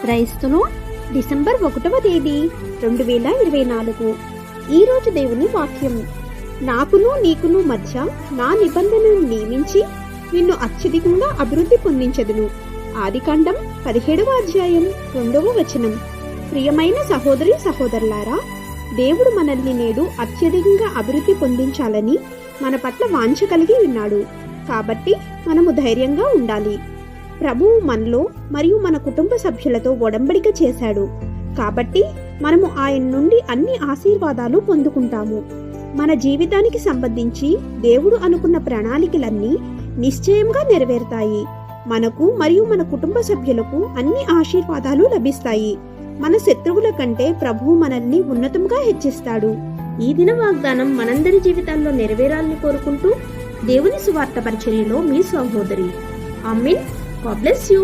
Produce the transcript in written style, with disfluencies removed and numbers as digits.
క్రైస్తలో December 1వ తేదీ 2024. ఈరోజు దేవుని వాక్యం. నాకును నీకును మధ్య నా నిబంధనను నియమించి నిన్ను అత్యధికంగా అభివృద్ధి పొందించదును. ఆదికాండం 17వ అధ్యాయం 2వ వచనం. ప్రియమైన సహోదరి సహోదరులారా, దేవుడు మనల్ని నేడు అత్యధికంగా అభివృద్ధి పొందించాలని మన పట్ల వాంఛ కలిగి ఉన్నాడు. కాబట్టి మనము ధైర్యంగా ఉండాలి. ప్రభువు మనలో మరియు మన కుటుంబ సభ్యులతో ఒడంబడిక చేశాడు. కాబట్టి మనము ఆయన నుండి అన్ని ఆశీర్వాదాలు పొందుకుంటాము. మన జీవితానికి సంబంధించి దేవుడు అనుకున్న ప్రణాళికలన్నీ నిశ్చయంగా నెరవేరుతాయి. మనకు మరియు మన కుటుంబ సభ్యులకు అన్ని ఆశీర్వాదాలు లభిస్తాయి. మన శత్రువుల కంటే ప్రభువు మనల్ని ఉన్నతంగా హెచ్చిస్తాడు. ఈ దిన వాగ్దానం మనందరి జీవితాల్లో నెరవేరాలని కోరుకుంటూ దేవుని సువార్త పరిచర్యలో మీ సహోదరి. ఆమేన్. God bless you.